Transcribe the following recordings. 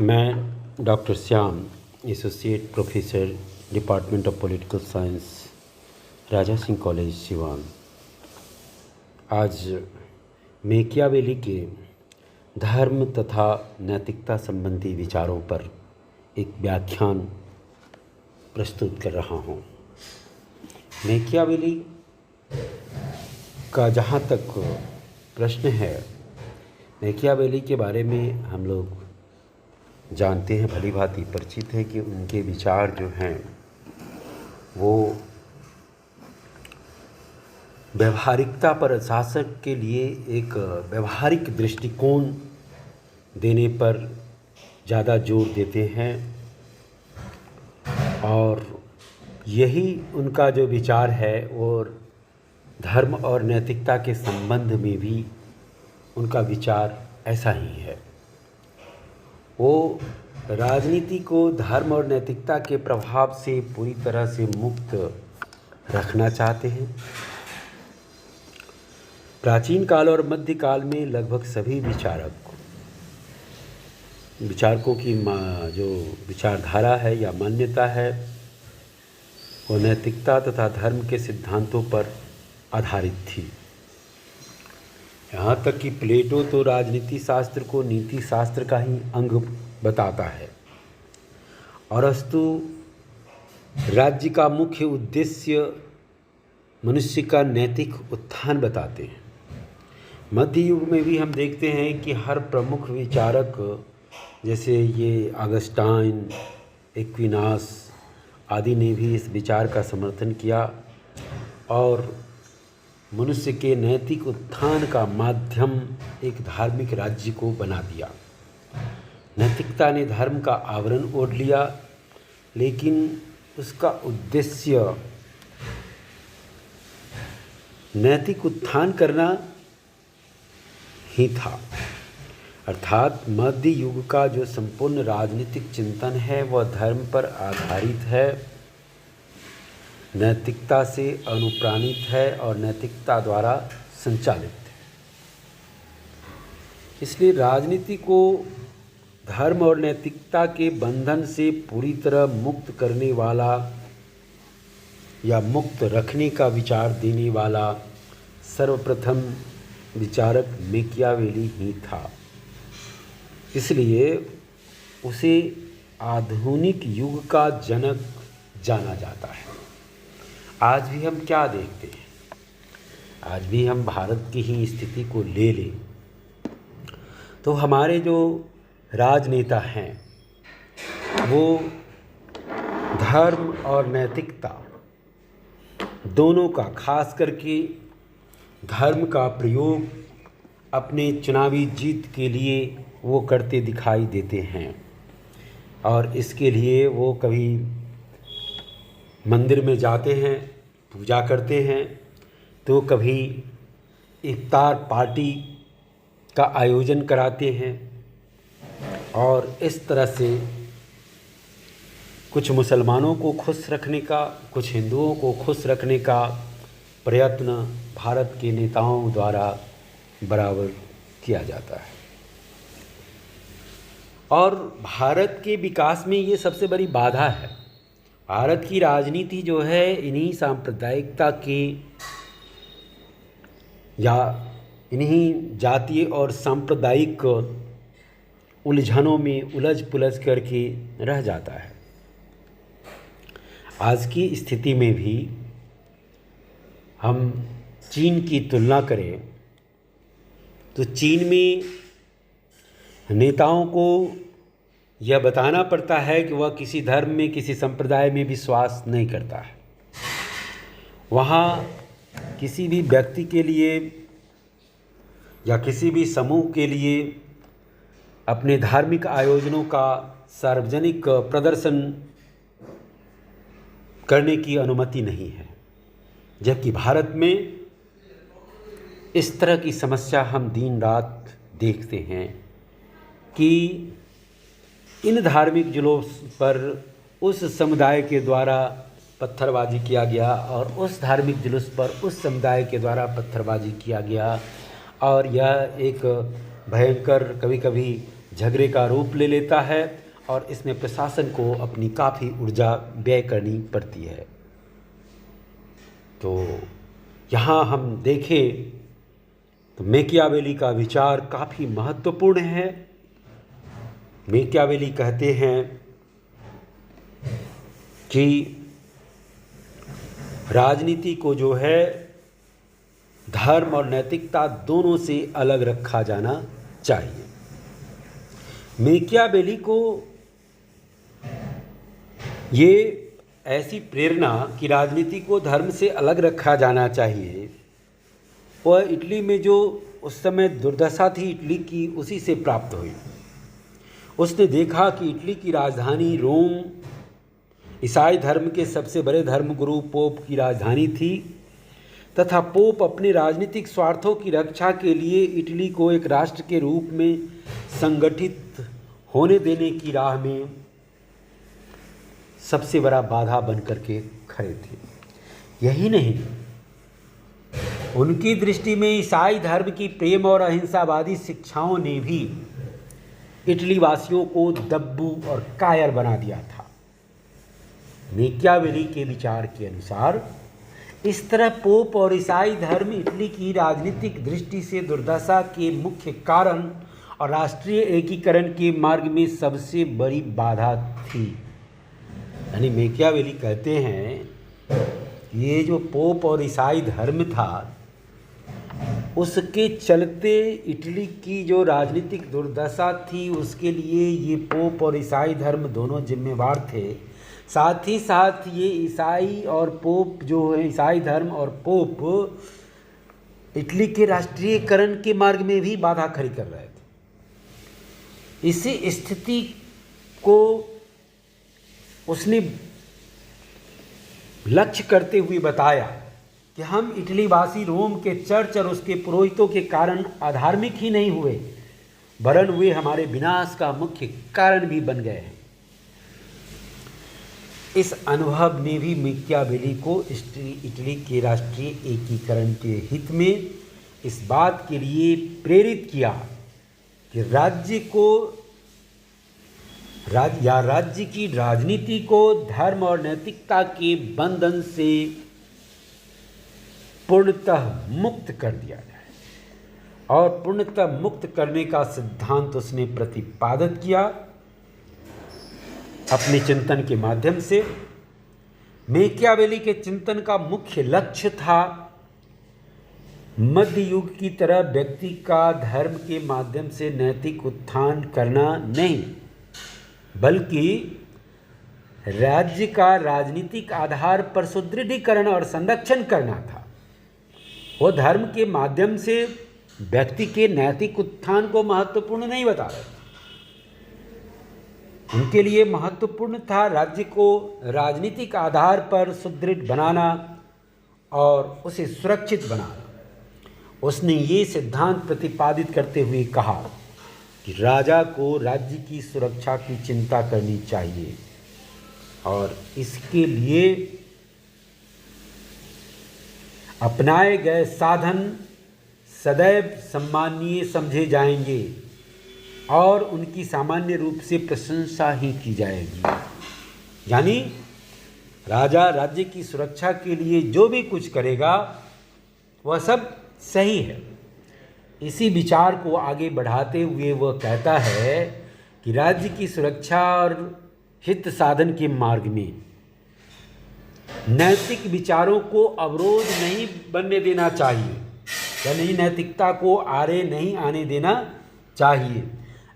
मैं doctor Shyam, associate professor, department of political science, Raja Singh college Siwan. आज Machiavelli के धर्म तथा नैतिकता संबंधी विचारों पर एक व्याख्यान प्रस्तुत कर रहा हूँ। मैकियावेली का जहाँ तक प्रश्न है, मैकियावेली के बारे में हम लोग जानते हैं, भली भांति परिचित है कि उनके विचार जो हैं वो व्यवहारिकता पर शासक के लिए एक व्यवहारिक दृष्टिकोण देने पर ज़्यादा जोर देते हैं और यही उनका जो विचार है और धर्म और नैतिकता के संबंध में भी उनका विचार ऐसा ही है। वो राजनीति को धर्म और नैतिकता के प्रभाव से पूरी तरह से मुक्त रखना चाहते हैं। प्राचीन काल और मध्यकाल में लगभग सभी विचारकों की जो विचारधारा है या मान्यता है वो नैतिकता तथा धर्म के सिद्धांतों पर आधारित थी। यहाँ तक कि प्लेटो तो राजनीति शास्त्र को नीति शास्त्र का ही अंग बताता है। अरस्तु राज्य का मुख्य उद्देश्य मनुष्य का नैतिक उत्थान बताते हैं। मध्य युग में भी हम देखते हैं कि हर प्रमुख विचारक जैसे ये ऑगस्टाइन, एक्विनास आदि ने भी इस विचार का समर्थन किया और मनुष्य के नैतिक उत्थान का माध्यम एक धार्मिक राज्य को बना दिया। नैतिकता ने धर्म का आवरण ओढ़ लिया, लेकिन उसका उद्देश्य नैतिक उत्थान करना ही था। अर्थात मध्य युग का जो संपूर्ण राजनीतिक चिंतन है वह धर्म पर आधारित है, नैतिकता से अनुप्राणित है और नैतिकता द्वारा संचालित है। इसलिए राजनीति को धर्म और नैतिकता के बंधन से पूरी तरह मुक्त करने वाला या मुक्त रखने का विचार देने वाला सर्वप्रथम विचारक मैकियावेली ही था। इसलिए उसे आधुनिक युग का जनक जाना जाता है। आज भी हम क्या देखते हैं, आज भी हम भारत की ही स्थिति को ले लें तो हमारे जो राजनेता हैं वो धर्म और नैतिकता दोनों का, खास करके धर्म का प्रयोग अपने चुनावी जीत के लिए वो करते दिखाई देते हैं। और इसके लिए वो कभी मंदिर में जाते हैं, पूजा करते हैं, तो कभी इफ्तार पार्टी का आयोजन कराते हैं और इस तरह से कुछ मुसलमानों को खुश रखने का, कुछ हिंदुओं को खुश रखने का प्रयत्न भारत के नेताओं द्वारा बराबर किया जाता है। और भारत के विकास में ये सबसे बड़ी बाधा है। भारत की राजनीति जो है इन्हीं सांप्रदायिकता के या इन्हीं जातीय और सांप्रदायिक उलझनों में उलझ पुलझ करके रह जाता है। आज की स्थिति में भी हम चीन की तुलना करें तो चीन में नेताओं को यह बताना पड़ता है कि वह किसी धर्म में, किसी संप्रदाय में विश्वास नहीं करता है। वहाँ किसी भी व्यक्ति के लिए या किसी भी समूह के लिए अपने धार्मिक आयोजनों का सार्वजनिक प्रदर्शन करने की अनुमति नहीं है। जबकि भारत में इस तरह की समस्या हम दिन रात देखते हैं कि इन धार्मिक जुलूस पर उस समुदाय के द्वारा पत्थरबाजी किया गया और उस धार्मिक जुलूस पर उस समुदाय के द्वारा पत्थरबाजी किया गया और यह एक भयंकर, कभी कभी झगड़े का रूप ले लेता है और इसमें प्रशासन को अपनी काफ़ी ऊर्जा व्यय करनी पड़ती है। तो यहाँ हम देखें तो मैकियावेली का विचार काफ़ी महत्वपूर्ण है। मैकियावेली कहते हैं कि राजनीति को जो है धर्म और नैतिकता दोनों से अलग रखा जाना चाहिए। मैकियावेली को ये ऐसी प्रेरणा कि राजनीति को धर्म से अलग रखा जाना चाहिए, वह इटली में जो उस समय दुर्दशा थी इटली की, उसी से प्राप्त हुई। उसने देखा कि इटली की राजधानी रोम ईसाई धर्म के सबसे बड़े धर्मगुरु पोप की राजधानी थी तथा पोप अपने राजनीतिक स्वार्थों की रक्षा के लिए इटली को एक राष्ट्र के रूप में संगठित होने देने की राह में सबसे बड़ा बाधा बनकर के खड़े थे। यही नहीं, उनकी दृष्टि में ईसाई धर्म की प्रेम और अहिंसावादी शिक्षाओं ने भी इटली वासियों को दब्बू और कायर बना दिया था। मैकियावेली के विचार के अनुसार इस तरह पोप और ईसाई धर्म इटली की राजनीतिक दृष्टि से दुर्दशा के मुख्य कारण और राष्ट्रीय एकीकरण के मार्ग में सबसे बड़ी बाधा थी। यानी मैकियावेली कहते हैं ये जो पोप और ईसाई धर्म था, उसके चलते इटली की जो राजनीतिक दुर्दशा थी उसके लिए ये पोप और ईसाई धर्म दोनों जिम्मेवार थे। साथ ही साथ ये ईसाई और पोप जो है, ईसाई धर्म और पोप इटली के राष्ट्रीयकरण के मार्ग में भी बाधा खड़ी कर रहे थे। इसी स्थिति को उसने लक्ष्य करते हुए बताया कि हम इटली वासी रोम के चर्च और उसके पुरोहितों के कारण अधार्मिक ही नहीं हुए, वरन वे हमारे विनाश का मुख्य कारण भी बन गए हैं। इस अनुभव ने भी मैकियावेली को इटली के राष्ट्रीय एकीकरण के हित में इस बात के लिए प्रेरित किया कि राज्य की राजनीति को धर्म और नैतिकता के बंधन से पूर्णतः मुक्त कर दिया जाए। और पूर्णतः मुक्त करने का सिद्धांत उसने प्रतिपादित किया अपने चिंतन के माध्यम से। मैकियावेली के चिंतन का मुख्य लक्ष्य था मध्य युग की तरह व्यक्ति का धर्म के माध्यम से नैतिक उत्थान करना नहीं, बल्कि राज्य का राजनीतिक आधार पर सुदृढ़ीकरण और संरक्षण करना था। वो धर्म के माध्यम से व्यक्ति के नैतिक उत्थान को महत्वपूर्ण नहीं बता रहे थे। उनके लिए महत्वपूर्ण था राज्य को राजनीतिक आधार पर सुदृढ़ बनाना और उसे सुरक्षित बनाना। उसने ये सिद्धांत प्रतिपादित करते हुए कहा कि राजा को राज्य की सुरक्षा की चिंता करनी चाहिए और इसके लिए अपनाए गए साधन सदैव सम्माननीय समझे जाएंगे और उनकी सामान्य रूप से प्रशंसा ही की जाएगी। यानी राजा राज्य की सुरक्षा के लिए जो भी कुछ करेगा वह सब सही है। इसी विचार को आगे बढ़ाते हुए वह कहता है कि राज्य की सुरक्षा और हित साधन के मार्ग में नैतिक विचारों को अवरोध नहीं बनने देना चाहिए, यानी नैतिकता को आड़े नहीं आने देना चाहिए।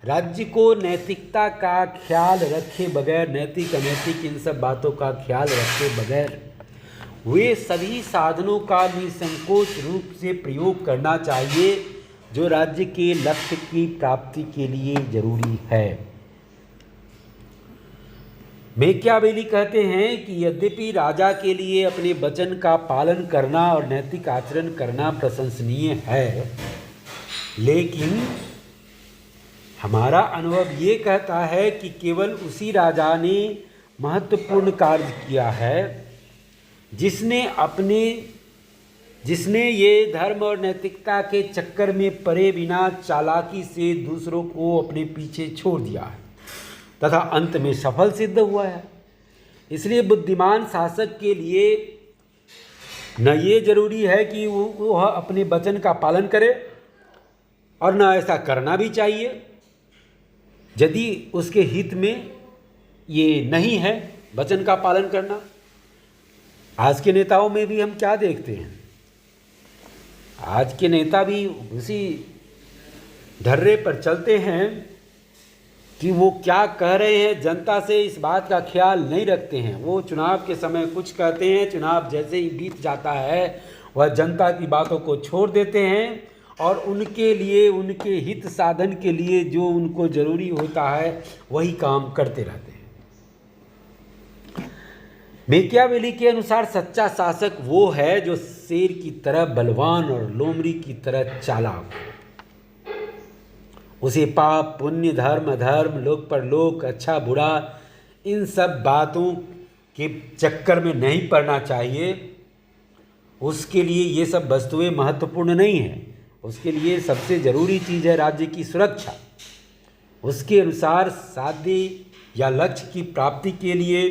राज्य को नैतिकता का ख्याल रखे बगैर, नैतिक अनैतिक इन सब बातों का ख्याल रखे बगैर वे सभी साधनों का निसंकोच रूप से प्रयोग करना चाहिए जो राज्य के लक्ष्य की प्राप्ति के लिए जरूरी है। मैकियावेली कहते हैं कि यद्यपि राजा के लिए अपने वचन का पालन करना और नैतिक आचरण करना प्रशंसनीय है, लेकिन हमारा अनुभव ये कहता है कि केवल उसी राजा ने महत्वपूर्ण कार्य किया है जिसने अपने जिसने ये धर्म और नैतिकता के चक्कर में पड़े बिना चालाकी से दूसरों को अपने पीछे छोड़ दिया है तथा अंत में सफल सिद्ध हुआ है। इसलिए बुद्धिमान शासक के लिए न ये जरूरी है कि वह अपने वचन का पालन करे और न ऐसा करना भी चाहिए यदि उसके हित में ये नहीं है वचन का पालन करना। आज के नेताओं में भी हम क्या देखते हैं, आज के नेता भी उसी ढर्रे पर चलते हैं कि वो क्या कह रहे हैं जनता से इस बात का ख्याल नहीं रखते हैं। वो चुनाव के समय कुछ कहते हैं, चुनाव जैसे ही बीत जाता है वह जनता की बातों को छोड़ देते हैं और उनके लिए, उनके हित साधन के लिए जो उनको ज़रूरी होता है वही काम करते रहते हैं। मैकियावेली के अनुसार सच्चा शासक वो है जो शेर की तरह बलवान और लोमड़ी की तरह चालाक हो। उसे पाप पुण्य धर्म अधर्म लोक परलोक अच्छा बुरा इन सब बातों के चक्कर में नहीं पड़ना चाहिए। उसके लिए ये सब वस्तुएं महत्वपूर्ण नहीं हैं। उसके लिए सबसे ज़रूरी चीज़ है राज्य की सुरक्षा। उसके अनुसार साध्य या लक्ष्य की प्राप्ति के लिए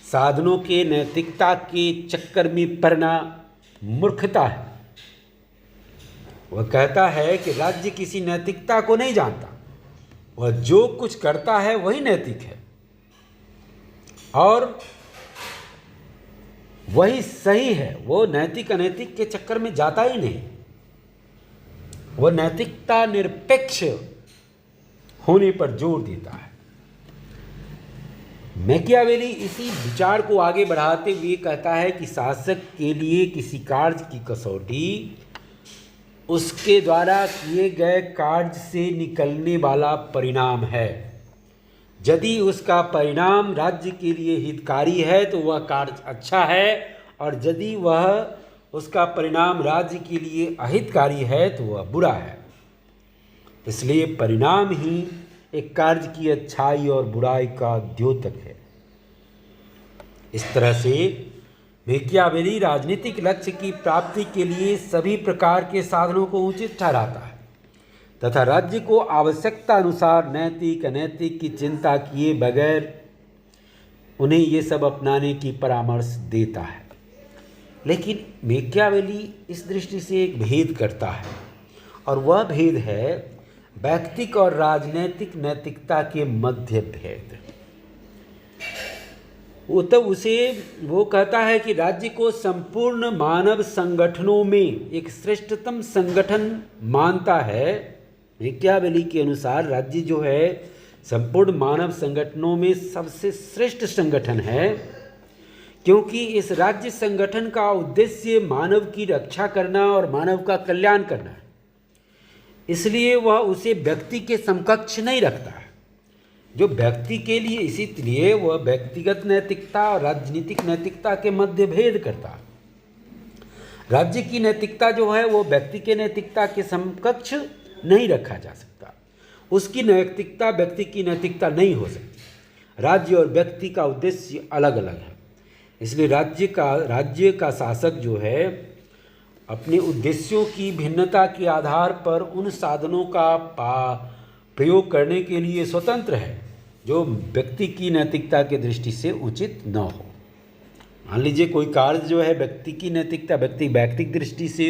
साधनों के नैतिकता के चक्कर में पड़ना मूर्खता है। वह कहता है कि राज्य किसी नैतिकता को नहीं जानता, वह जो कुछ करता है वही नैतिक है और वही सही है। वो नैतिक अनैतिक के चक्कर में जाता ही नहीं। वह नैतिकता निरपेक्ष होने पर जोर देता है। मैकियावेली इसी विचार को आगे बढ़ाते हुए कहता है कि शासक के लिए किसी कार्य की कसौटी उसके द्वारा किए गए कार्य से निकलने वाला परिणाम है। यदि उसका परिणाम राज्य के लिए हितकारी है तो वह कार्य अच्छा है और यदि वह उसका परिणाम राज्य के लिए अहितकारी है तो वह बुरा है। इसलिए परिणाम ही एक कार्य की अच्छाई और बुराई का द्योतक है। इस तरह से मैकियावेली राजनीतिक लक्ष्य की प्राप्ति के लिए सभी प्रकार के साधनों को उचित ठहराता है तथा राज्य को आवश्यकता अनुसार नैतिक अनैतिक की चिंता किए बगैर उन्हें ये सब अपनाने की परामर्श देता है। लेकिन मैकियावेली इस दृष्टि से एक भेद करता है और वह भेद है व्यक्तिक और राजनैतिक नैतिकता के मध्य भेद। वो कहता है कि राज्य को संपूर्ण मानव संगठनों में एक श्रेष्ठतम संगठन मानता है। मैकियावेली के अनुसार राज्य जो है संपूर्ण मानव संगठनों में सबसे श्रेष्ठ संगठन है, क्योंकि इस राज्य संगठन का उद्देश्य मानव की रक्षा करना और मानव का कल्याण करना है। इसलिए वह उसे व्यक्ति के समकक्ष नहीं रखता है जो व्यक्ति के लिए, इसीलिए वह व्यक्तिगत नैतिकता और राजनीतिक नैतिकता के मध्य भेद करता है। राज्य की नैतिकता जो है वो व्यक्ति के नैतिकता के समकक्ष नहीं रखा जा सकता। उसकी नैतिकता व्यक्ति की नैतिकता नहीं हो सकती। राज्य और व्यक्ति का उद्देश्य अलग अलग है। इसलिए राज्य का शासक जो है अपने उद्देश्यों की भिन्नता के आधार पर उन साधनों का प्रयोग करने के लिए स्वतंत्र है जो व्यक्ति की नैतिकता के दृष्टि से उचित न हो। मान लीजिए कोई कार्य जो है व्यक्ति की नैतिकता व्यक्तिक दृष्टि से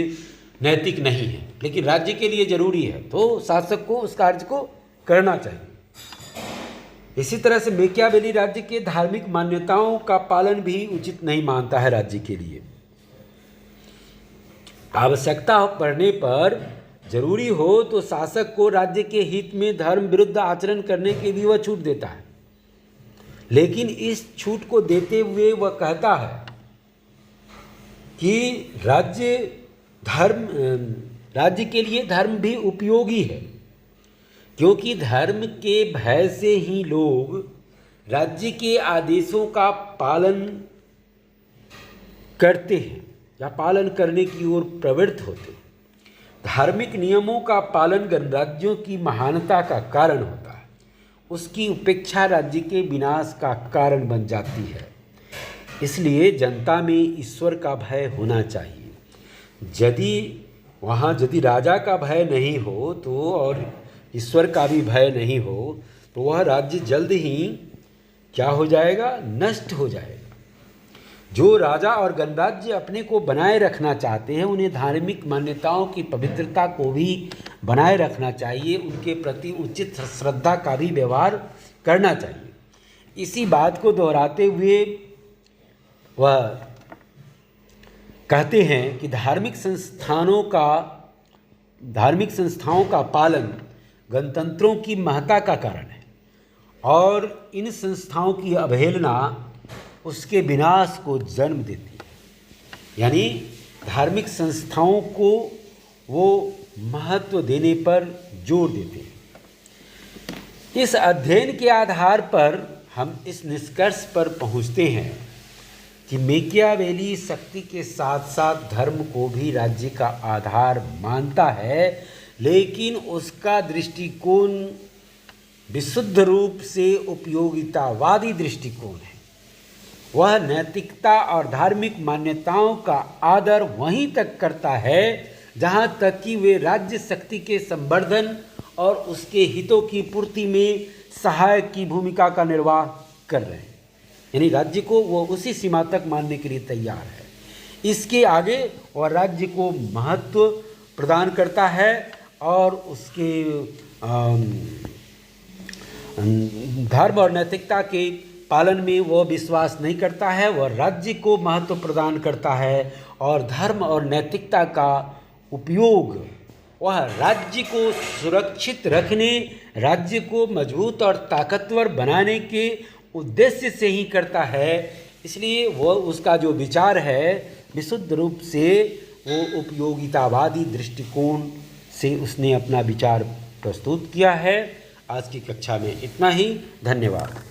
नैतिक नहीं है लेकिन राज्य के लिए जरूरी है तो शासक को उस कार्य को करना चाहिए। इसी तरह से मैकियावेली राज्य के धार्मिक मान्यताओं का पालन भी उचित नहीं मानता है। राज्य के लिए आवश्यकता पड़ने पर जरूरी हो तो शासक को राज्य के हित में धर्म विरुद्ध आचरण करने की भी वह छूट देता है। लेकिन इस छूट को देते हुए वह कहता है कि राज्य के लिए धर्म भी उपयोगी है, क्योंकि धर्म के भय से ही लोग राज्य के आदेशों का पालन करते हैं या पालन करने की ओर प्रवृत्त होते हैं। धार्मिक नियमों का पालन गणराज्यों की महानता का कारण होता है। उसकी उपेक्षा राज्य के विनाश का कारण बन जाती है। इसलिए जनता में ईश्वर का भय होना चाहिए। यदि वहाँ यदि राजा का भय नहीं हो तो और ईश्वर का भी भय नहीं हो तो वह राज्य जल्द ही क्या हो जाएगा, नष्ट हो जाएगा। जो राजा और गणराज्य अपने को बनाए रखना चाहते हैं उन्हें धार्मिक मान्यताओं की पवित्रता को भी बनाए रखना चाहिए, उनके प्रति उचित श्रद्धा का भी व्यवहार करना चाहिए। इसी बात को दोहराते हुए वह कहते हैं कि धार्मिक संस्थाओं का पालन गणतंत्रों की महत्ता का कारण है और इन संस्थाओं की अवहेलना उसके विनाश को जन्म देती है। यानी धार्मिक संस्थाओं को वो महत्व देने पर जोर देते हैं। इस अध्ययन के आधार पर हम इस निष्कर्ष पर पहुंचते हैं कि मैकियावेली शक्ति के साथ साथ धर्म को भी राज्य का आधार मानता है, लेकिन उसका दृष्टिकोण विशुद्ध रूप से उपयोगितावादी दृष्टिकोण है। वह नैतिकता और धार्मिक मान्यताओं का आदर वहीं तक करता है जहां तक कि वे राज्य शक्ति के संवर्धन और उसके हितों की पूर्ति में सहायक की भूमिका का निर्वाह कर रहे हैं। यानी राज्य को वो उसी सीमा तक मानने के लिए तैयार है। इसके आगे वह राज्य को महत्व प्रदान करता है और उसके धर्म और नैतिकता के पालन में वह विश्वास नहीं करता है। वह राज्य को महत्व प्रदान करता है और धर्म और नैतिकता का उपयोग वह राज्य को सुरक्षित रखने, राज्य को मजबूत और ताकतवर बनाने के उद्देश्य से ही करता है। इसलिए वह उसका जो विचार है विशुद्ध रूप से वो उपयोगितावादी दृष्टिकोण से उसने अपना विचार प्रस्तुत किया है। आज की कक्षा में इतना ही। धन्यवाद।